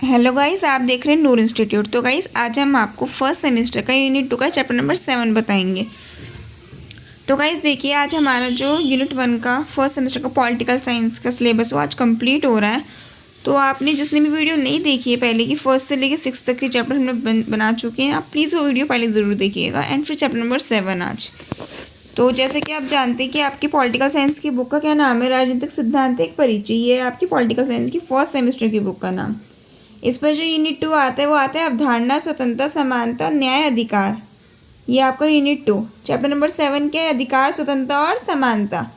Hello guys, आप देख रहे हैं नूर इंस्टीट्यूट। तो गाइस आज हम आपको फर्स्ट सेमेस्टर का यूनिट 2 का चैप्टर नंबर 7 बताएंगे। तो गाइस देखिए, आज हमारा जो यूनिट 1 का फर्स्ट सेमेस्टर का पॉलिटिकल साइंस का सिलेबस वो आज कंप्लीट हो रहा है। तो आपने जिसने भी वीडियो नहीं देखी है पहले की, फर्स्ट से लेकर 6 तक के चैप्टर हमने बना चुके हैं, आप प्लीज़ वो वीडियो पहले ज़रूर देखिएगा। एंड फिर चैप्टर नंबर 7 आज। तो जैसे कि आप जानते हैं कि आपकी पॉलिटिकल साइंस की बुक का क्या नाम है, राजनीतिक सिद्धांत एक परिचय। ये है आपकी पॉलिटिकल साइंस की फर्स्ट सेमेस्टर की बुक का नाम। इस पर जो यूनिट 2 आता है वो आता है अवधारणा, स्वतंत्रता, समानता और न्याय अधिकार। ये आपका यूनिट 2 चैप्टर नंबर 7 के अधिकार, स्वतंत्रता और समानता।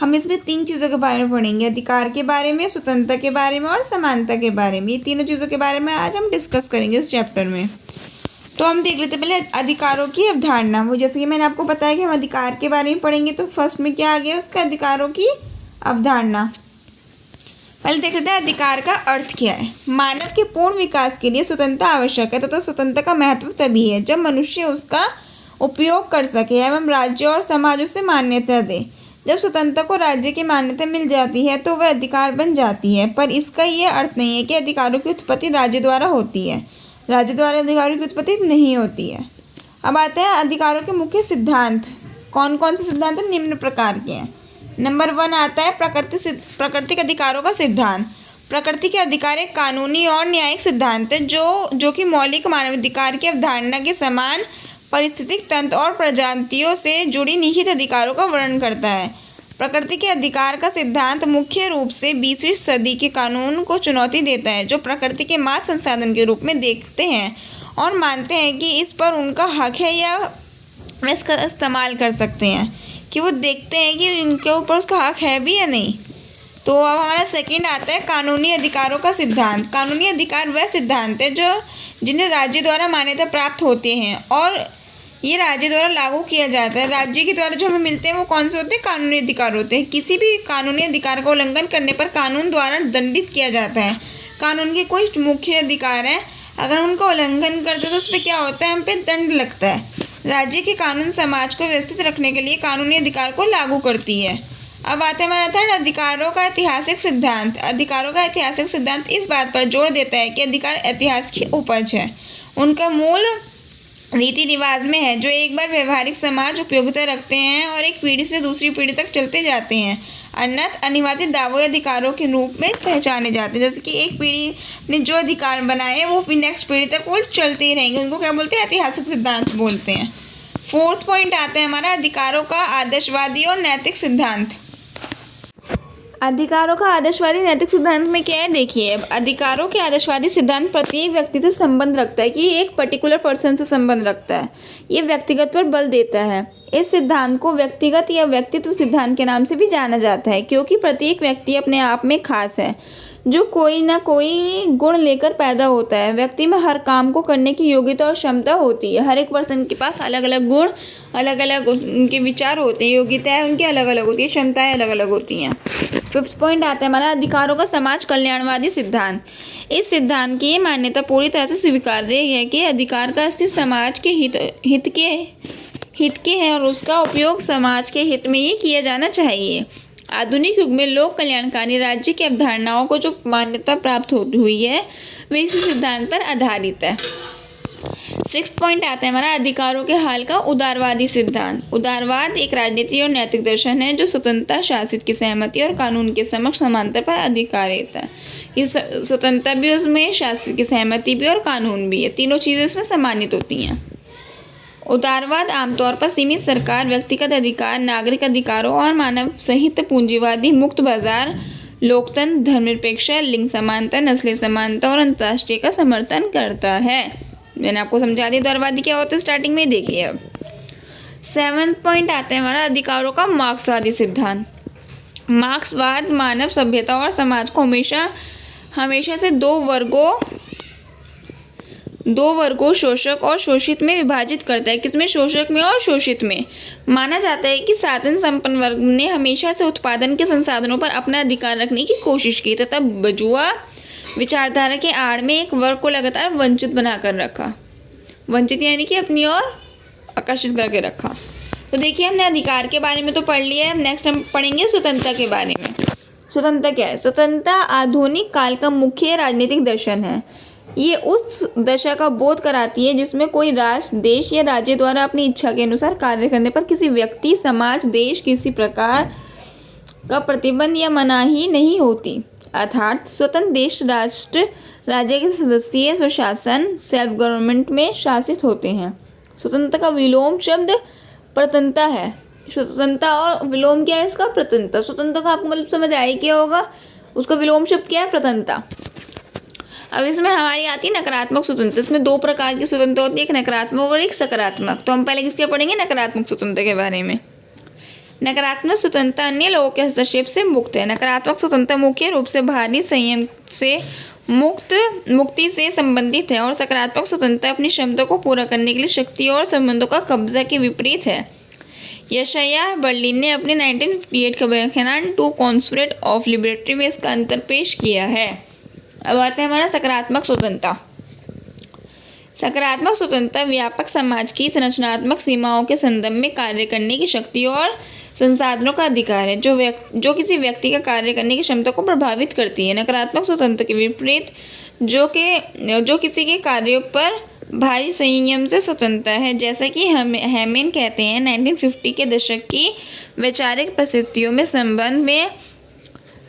हम इसमें 3 चीज़ों के बारे में पढ़ेंगे, अधिकार के बारे में, स्वतंत्रता के बारे में और समानता के बारे में। ये तीनों चीज़ों के बारे में आज हम डिस्कस करेंगे इस चैप्टर में। तो हम देख लेते पहले अधिकारों की अवधारणा। वो जैसे कि मैंने आपको बताया कि हम अधिकार के बारे में पढ़ेंगे, तो फर्स्ट में क्या आ गया उसका, अधिकारों की अवधारणा। पहले देख लेते हैं अधिकार का अर्थ क्या है। मानव के पूर्ण विकास के लिए स्वतंत्रता आवश्यक है तथा स्वतंत्रता का महत्व तभी है जब मनुष्य उसका उपयोग कर सके एवं राज्य और समाज उसे मान्यता दे। जब स्वतंत्रता को राज्य की मान्यता मिल जाती है तो वह अधिकार बन जाती है, पर इसका यह अर्थ नहीं है कि अधिकारों की उत्पत्ति राज्य द्वारा होती है। राज्य द्वारा अधिकारों की उत्पत्ति नहीं होती है। अब आते हैं अधिकारों के मुख्य सिद्धांत। कौन कौन से सिद्धांत निम्न प्रकार के हैं। नंबर 1 आता है प्राकृतिक अधिकारों का सिद्धांत। प्रकृति के अधिकार एक कानूनी और न्यायिक सिद्धांत है जो कि मौलिक मानवाधिकार की अवधारणा के समान पारिस्थितिक तंत्र और प्रजातियों से जुड़ी निहित अधिकारों का वर्णन करता है। प्रकृति के अधिकार का सिद्धांत मुख्य रूप से 20वीं सदी के कानून को चुनौती देता है, जो प्रकृति के मात्र संसाधन के रूप में देखते हैं और मानते हैं कि इस पर उनका हक है या वे इसका इस्तेमाल कर सकते हैं, कि वो देखते हैं कि इनके ऊपर उसका हक है भी या नहीं। तो अब हमारा सेकंड आता है कानूनी अधिकारों का सिद्धांत। कानूनी अधिकार वह सिद्धांत है जो जिन्हें राज्य द्वारा मान्यता प्राप्त होते हैं और ये राज्य द्वारा लागू किया जाता है। राज्य के द्वारा जो हमें मिलते हैं वो कौन से होते हैं, कानूनी अधिकार होते हैं। किसी भी कानूनी अधिकार का उल्लंघन करने पर कानून द्वारा दंडित किया जाता है। कानून के कोई मुख्य अधिकार हैं, अगर उनका उल्लंघन करते तो उस पर क्या होता है, हम पे दंड लगता है। राज्य के कानून समाज को व्यवस्थित रखने के लिए कानूनी अधिकार को लागू करती है। अब आता है हमारा थर्ड, अधिकारों का ऐतिहासिक सिद्धांत। अधिकारों का ऐतिहासिक सिद्धांत इस बात पर जोर देता है कि अधिकार इतिहास की उपज है, उनका मूल रीति रिवाज में है, जो एक बार व्यवहारिक समाज उपयोगिता रखते हैं और एक पीढ़ी से दूसरी पीढ़ी तक चलते जाते हैं, अन्यथा अनिवार्य दावों या अधिकारों के रूप में पहचाने जाते हैं। जैसे कि एक पीढ़ी ने जो अधिकार बनाए वो नेक्स्ट पीढ़ी तक वो चलते ही रहेंगे, उनको क्या बोलते हैं, ऐतिहासिक सिद्धांत बोलते हैं। फोर्थ पॉइंट आता है हमारा अधिकारों का आदर्शवादी और नैतिक सिद्धांत। अधिकारों का आदर्शवादी नैतिक सिद्धांत में क्या है, देखिए अधिकारों के आदर्शवादी सिद्धांत प्रत्येक व्यक्ति से संबंध रखता है, कि एक पर्टिकुलर पर्सन से संबंध रखता है। ये व्यक्तिगत पर बल देता है। इस सिद्धांत को व्यक्तिगत या व्यक्तित्व सिद्धांत के नाम से भी जाना जाता है, क्योंकि प्रत्येक व्यक्ति अपने आप में खास है, जो कोई ना कोई गुण लेकर पैदा होता है। व्यक्ति में हर काम को करने की योग्यता और क्षमता होती है। हर एक पर्सन के पास अलग अलग गुण, अलग अलग उनके विचार होते हैं, योग्यताएं उनकी अलग अलग होती है, क्षमताएं अलग अलग होती हैं। फिफ्थ पॉइंट आता है हमारा अधिकारों का समाज कल्याणवादी सिद्धांत। इस सिद्धांत की मान्यता पूरी तरह से स्वीकार्य है कि अधिकार का अस्तित्व समाज के हित के है और उसका उपयोग समाज के हित में ही किया जाना चाहिए। आधुनिक युग में लोक कल्याणकारी राज्य की अवधारणाओं को जो मान्यता प्राप्त हुई है वे इसी सिद्धांत पर आधारित है। सिक्स्थ पॉइंट आता है हमारा अधिकारों के हाल का उदारवादी सिद्धांत। उदारवाद एक राजनीति और नैतिक दर्शन है जो स्वतंत्रता, शासित की सहमति और कानून के समक्ष समानता पर अधिकार देता है। ये स्वतंत्रता भी उसमें, शासित की सहमति भी और कानून भी है, तीनों चीज़ें इसमें सम्मानित होती हैं। उदारवाद आमतौर पर सीमित सरकार, व्यक्तिगत अधिकार, नागरिक अधिकारों और मानव सहित पूंजीवादी, मुक्त बाजार, लोकतंत्र, धर्मनिरपेक्षता, लिंग समानता, नस्लीय समानता और अंतर्राष्ट्रीय का समर्थन करता है। मैंने आपको समझा दिया उदारवादी क्या होता है स्टार्टिंग में, देखिए। अब 7वां पॉइंट आता है हमारा अधिकारों का मार्क्सवादी सिद्धांत। मार्क्सवाद मानव सभ्यता और समाज को हमेशा से दो वर्गों शोषक और शोषित में विभाजित करता है। किसमें, शोषक में और शोषित में। माना जाता है कि साधन संपन्न वर्ग ने हमेशा से उत्पादन के संसाधनों पर अपना अधिकार रखने की कोशिश की तथा बजुआ विचारधारा के आड़ में एक वर्ग को लगातार वंचित बनाकर रखा। वंचित यानी कि अपनी ओर आकर्षित करके रखा। तो देखिए हमने अधिकार के बारे में तो पढ़ लिया है, नेक्स्ट हम पढ़ेंगे स्वतंत्रता के बारे में। स्वतंत्रता क्या है? स्वतंत्रता आधुनिक काल का मुख्य राजनीतिक दर्शन है। ये उस दशा का बोध कराती है जिसमें कोई राष्ट्र, देश या राज्य द्वारा अपनी इच्छा के अनुसार कार्य करने पर किसी व्यक्ति, समाज, देश किसी प्रकार का प्रतिबंध या मनाही नहीं होती। अर्थात स्वतंत्र देश, राष्ट्र, राज्य के सदस्य स्वशासन, सेल्फ गवर्नमेंट में शासित होते हैं। स्वतंत्रता का विलोम शब्द प्रतंत्रता है। स्वतंत्रता और विलोम क्या है इसका? प्रतंत्रता। स्वतंत्रता का आपको मतलब समझ आया क्या होगा? उसका विलोम शब्द क्या है? प्रतंत्रता। अब इसमें हमारी आती है नकारात्मक स्वतंत्रता। इसमें दो प्रकार की स्वतंत्रता होती है, एक नकारात्मक और एक सकारात्मक। तो हम पहले किसके पढ़ेंगे? नकारात्मक स्वतंत्रता के बारे में। नकारात्मक स्वतंत्रता अन्य लोगों के हस्तक्षेप से मुक्त है। नकारात्मक स्वतंत्रता मुख्य रूप से बाहरी संयम से मुक्ति से संबंधित है और सकारात्मक स्वतंत्रता अपनी क्षमता को पूरा करने के लिए शक्ति और संबंधों का कब्जा के विपरीत है। यशायाह बर्लिन ने अपने 1958 का व्याख्यान टू कॉन्सेप्ट ऑफ लिबर्टी में इसका अंतर पेश किया है। अब आता है हमारा सकारात्मक स्वतंत्रता। सकारात्मक स्वतंत्रता व्यापक समाज की संरचनात्मक सीमाओं के संदर्भ में कार्य करने की शक्ति और संसाधनों का अधिकार है जो किसी व्यक्ति का कार्य करने की क्षमता को प्रभावित करती है। नकारात्मक स्वतंत्रता के विपरीत जो किसी के कार्यों पर भारी संयम से स्वतंत्रता है, जैसा कि हेमेन कहते हैं 1950 के दशक की वैचारिक परिस्थितियों में संबंध में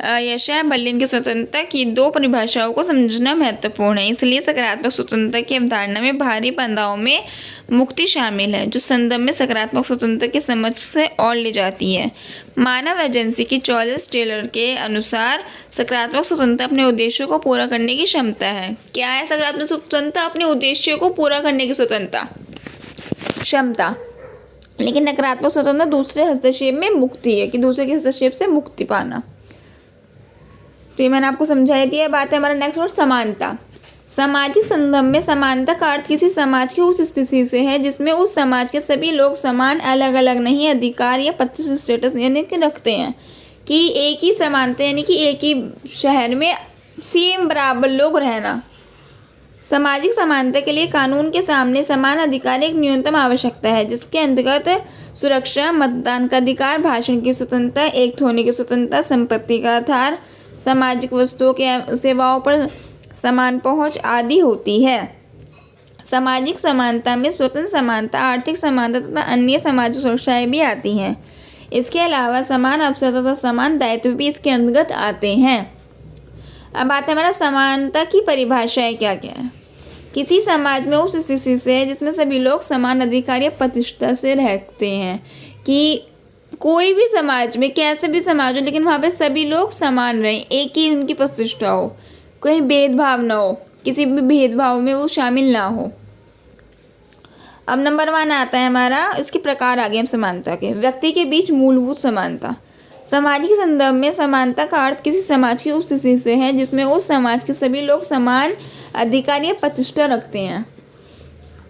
यशायाह बर्लिन की स्वतंत्रता की दो परिभाषाओं को समझना महत्वपूर्ण है। इसलिए सकारात्मक स्वतंत्रता की अवधारणा में बाहरी बाधाओं में मुक्ति शामिल है, जो संदर्भ में सकारात्मक स्वतंत्रता की समझ से और ले जाती है। मानव एजेंसी की चार्ल्स टेलर के अनुसार सकारात्मक स्वतंत्रता अपने उद्देश्यों को पूरा करने की क्षमता है। क्या है सकारात्मक स्वतंत्रता? अपने उद्देश्यों को पूरा करने की स्वतंत्रता, क्षमता। लेकिन नकारात्मक स्वतंत्रता दूसरे हस्तक्षेप में मुक्ति है, कि दूसरे के हस्तक्षेप से मुक्ति पाना। तो ये मैंने आपको समझाई दिया। बात है हमारा नेक्स्ट वर्ड समानता। सामाजिक संदर्भ में समानता का अर्थ किसी समाज की उस स्थिति से है जिसमें उस समाज के सभी लोग समान, अलग अलग नहीं, अधिकार या प्रतिष्ठित स्टेटस यानी कि रखते हैं, कि एक ही समानता यानी कि एक ही शहर में सेम बराबर लोग रहना। सामाजिक समानता के लिए कानून के सामने समान अधिकार एक न्यूनतम आवश्यकता है, जिसके अंतर्गत सुरक्षा, मतदान का अधिकार, भाषण की स्वतंत्रता, एक होने की स्वतंत्रता, संपत्ति का आधार, सामाजिक वस्तुओं के सेवाओं पर समान पहुंच आदि होती है। सामाजिक समानता में स्वतंत्र समानता, आर्थिक समानता तथा अन्य सामाजिक सुरक्षाएं भी आती हैं। इसके अलावा समान अवसर तथा समान दायित्व भी इसके अंतर्गत आते हैं। अब आता है हमारा समानता की परिभाषाएं क्या क्या है। किसी समाज में उस स्थिति से है जिसमें सभी लोग समान अधिकार या प्रतिष्ठा से रहते हैं, कि कोई भी समाज में, कैसे भी समाज हो, लेकिन वहाँ पे सभी लोग समान रहें, एक ही उनकी प्रतिष्ठा हो, कोई भेदभाव ना हो, किसी भी भेदभाव में वो शामिल ना हो। अब नंबर 1 आता है हमारा, इसके प्रकार आ गए हम समानता के। व्यक्ति के बीच मूलभूत समानता। सामाजिक संदर्भ में समानता का अर्थ किसी समाज की उस स्थिति से है जिसमें उस समाज के सभी लोग समान अधिकार या प्रतिष्ठा रखते हैं।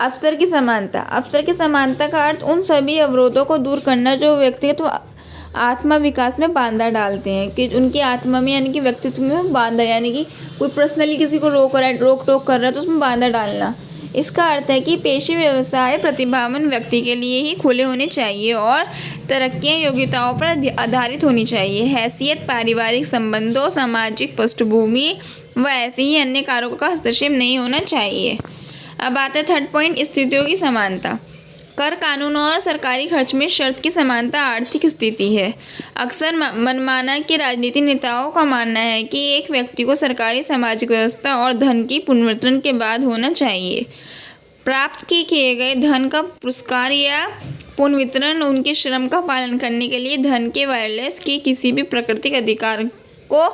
अवसर की समानता। अवसर की समानता का अर्थ उन सभी अवरोधों को दूर करना जो व्यक्तित्व आत्मा विकास में बाधा डालते हैं, कि उनकी आत्मा में यानी कि व्यक्तित्व में बाधा, यानी कि कोई पर्सनली किसी को रोक टोक कर रहा है तो उसमें बाधा डालना। इसका अर्थ है कि पेशे व्यवसाय प्रतिभावान व्यक्ति के लिए ही खुले होने चाहिए और तरक्कियां योग्यताओं पर आधारित होनी चाहिए। हैसियत, पारिवारिक संबंधों, सामाजिक पृष्ठभूमि व ऐसे ही अन्य कारकों का हस्तक्षेप नहीं होना चाहिए। अब आता है 3rd पॉइंट, स्थितियों की समानता। कर कानून और सरकारी खर्च में शर्त की समानता आर्थिक स्थिति है। अक्सर मनमाना के राजनीतिक नेताओं का मानना है कि एक व्यक्ति को सरकारी सामाजिक व्यवस्था और धन की पुनर्वितरण के बाद होना चाहिए। प्राप्त किए गए धन का पुरस्कार या पुनर्वितरण उनके श्रम का पालन करने के लिए धन के वायरलेस के किसी भी प्राकृतिक अधिकार को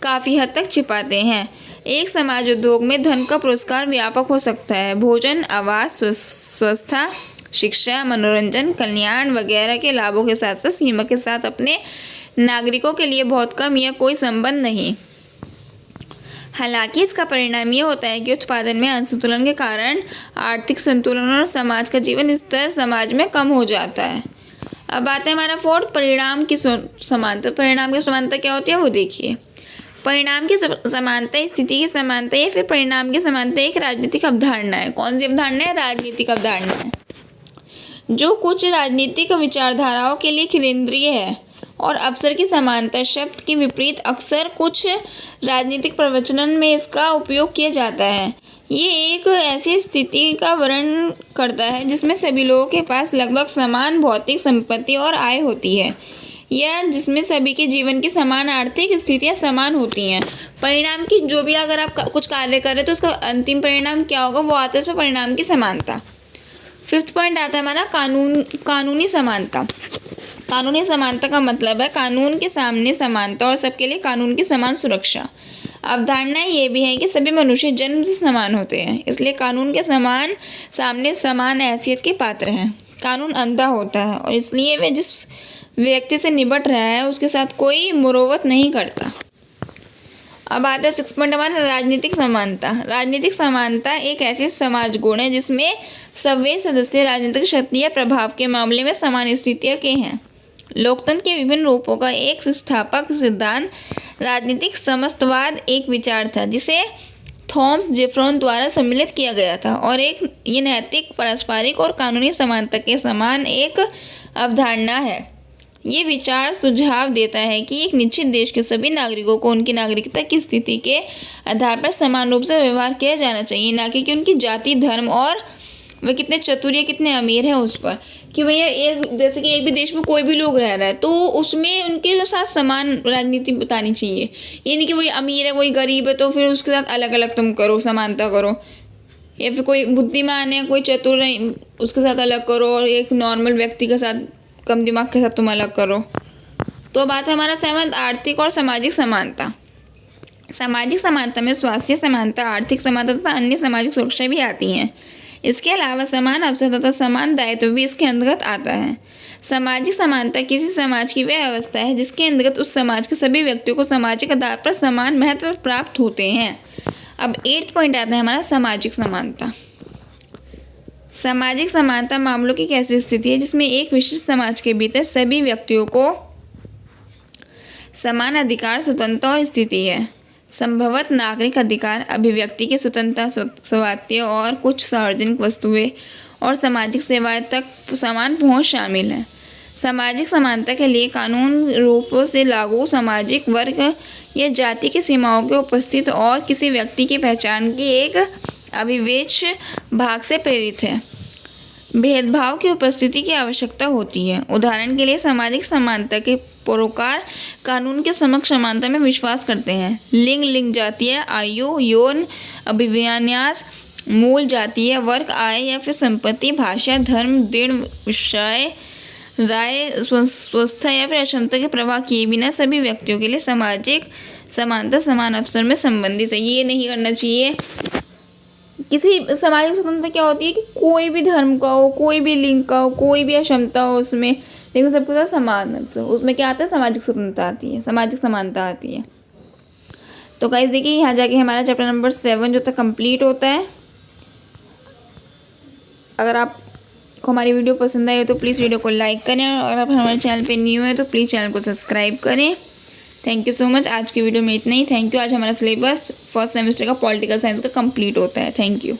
काफ़ी हद तक छिपाते हैं। एक समाज उद्योग में धन का पुरस्कार व्यापक हो सकता है। भोजन, आवास, स्वास्थ्य, शिक्षा, मनोरंजन, कल्याण वगैरह के लाभों के साथ साथ सीमा के साथ अपने नागरिकों के लिए बहुत कम या कोई संबंध नहीं। हालांकि इसका परिणाम ये होता है कि उत्पादन में असंतुलन के कारण आर्थिक संतुलन और समाज का जीवन स्तर समाज में कम हो जाता है। अब आता है हमारा 4th, परिणाम की समानता। परिणाम की समानता क्या होती है वो देखिए। परिणाम की समानता, स्थिति की समानता या फिर परिणाम की समानता एक राजनीतिक अवधारणा है। कौन सी अवधारणा है? राजनीतिक अवधारणा है, जो कुछ राजनीतिक विचारधाराओं के लिए केंद्रीय है। और अवसर की समानता शब्द के विपरीत अक्सर कुछ राजनीतिक प्रवचनों में इसका उपयोग किया जाता है। ये एक ऐसी स्थिति का वर्णन करता है जिसमें सभी लोगों के पास लगभग समान भौतिक संपत्ति और आय होती है, या जिसमें सभी के जीवन की समान आर्थिक स्थितियां समान होती हैं। परिणाम की जो भी अगर आप कुछ कार्य कर रहे हैं तो उसका अंतिम परिणाम क्या होगा, वो आता है इसमें परिणाम की समानता। 5th पॉइंट आता है हमारा कानूनी समानता। कानूनी समानता का मतलब है कानून के सामने समानता और सबके लिए कानून की समान सुरक्षा। अवधारणा ये भी है कि सभी मनुष्य जन्म से समान होते हैं, इसलिए कानून के सामने समान हैसियत के पात्र हैं। कानून अंधा होता है और इसलिए वे जिस व्यक्ति से निपट रहा है उसके साथ कोई मुरोवत नहीं करता। अब आता है 6 पॉइंट हमारा राजनीतिक समानता। राजनीतिक समानता एक ऐसी समाज गुण है जिसमें सभी सदस्य राजनीतिक शक्ति या प्रभाव के मामले में समान स्थितियों के हैं। लोकतंत्र के विभिन्न रूपों का एक संस्थापक सिद्धांत राजनीतिक समस्तवाद एक विचार था जिसे थॉमस जेफरसन द्वारा सम्मिलित किया गया था, और ये नैतिक, पारस्परिक और कानूनी समानता के समान एक अवधारणा है। ये विचार सुझाव देता है कि एक निश्चित देश के सभी नागरिकों को उनकी नागरिकता की स्थिति के आधार पर समान रूप से व्यवहार किया जाना चाहिए, ना कि उनकी जाति, धर्म और वे कितने चतुर या कितने अमीर हैं उस पर। कि भैया जैसे कि एक भी देश में कोई भी लोग रह रहा है तो उसमें उनके साथ समान राजनीति बतानी चाहिए। ये नहीं कि वही अमीर है वही गरीब है तो फिर उसके साथ अलग अलग तुम करो, समानता करो, या फिर कोई बुद्धिमान है कोई चतुर है उसके साथ अलग करो और एक नॉर्मल व्यक्ति के साथ, कम दिमाग के साथ तुम अलग करो। तो बात है हमारा 7 आर्थिक और सामाजिक समानता। सामाजिक समानता में स्वास्थ्य समानता, आर्थिक समानता तथा अन्य सामाजिक सुरक्षा भी आती हैं। इसके अलावा समान अवसर तथा समान दायित्व भी इसके अंतर्गत आता है। सामाजिक समानता किसी समाज की वह अवस्था है जिसके अंतर्गत उस समाज के सभी व्यक्तियों को सामाजिक आधार पर समान महत्व प्राप्त होते हैं। अब 8th पॉइंट आता है हमारा सामाजिक समानता। सामाजिक समानता मामलों की एक ऐसी स्थिति है जिसमें एक विशिष्ट समाज के भीतर सभी व्यक्तियों को समान अधिकार, स्वतंत्रता और स्थिति है। संभवत नागरिक अधिकार, अभिव्यक्ति की स्वतंत्रता, स्वास्थ्य और कुछ सार्वजनिक वस्तुएं और सामाजिक सेवाएं तक समान पहुंच शामिल है। सामाजिक समानता के लिए कानून रूपों से लागू सामाजिक वर्ग या जाति की सीमाओं के उपस्थित और किसी व्यक्ति की पहचान की एक अविवेच्य भाग से प्रेरित है। भेदभाव की उपस्थिति की आवश्यकता होती है। उदाहरण के लिए सामाजिक समानता के पैरोकार कानून के समक्ष समानता में विश्वास करते हैं। लिंग, जातीय, आयु, यौन अभिविन्यास, मूल जातीय वर्ग, आय या फिर संपत्ति, भाषा, धर्म, दृढ़ विषय, राय, स्वस्थता या फिर अक्षमता के प्रभाव किए बिना सभी व्यक्तियों के लिए सामाजिक समानता समान अवसर में संबंधित है। ये नहीं करना चाहिए। किसी सामाजिक स्वतंत्रता क्या होती है कि कोई भी धर्म का हो, कोई भी लिंग का हो, कोई भी अक्षमता हो उसमें, लेकिन सबके साथ समान अवसर। उसमें क्या आता है, सामाजिक स्वतंत्रता आती है, सामाजिक समानता आती है। तो गाइस देखिए यहाँ जाके हमारा चैप्टर नंबर 7 जो था कंप्लीट होता है। अगर आपको हमारी वीडियो पसंद आई हो तो प्लीज़ वीडियो को लाइक करें, और आप हमारे चैनल पे न्यू है तो प्लीज़ चैनल को सब्सक्राइब करें। Thank you so much. आज की वीडियो में इतना ही। Thank you. आज हमारा सिलेबस फर्स्ट सेमेस्टर का पॉलिटिकल साइंस का कंप्लीट होता है। Thank you.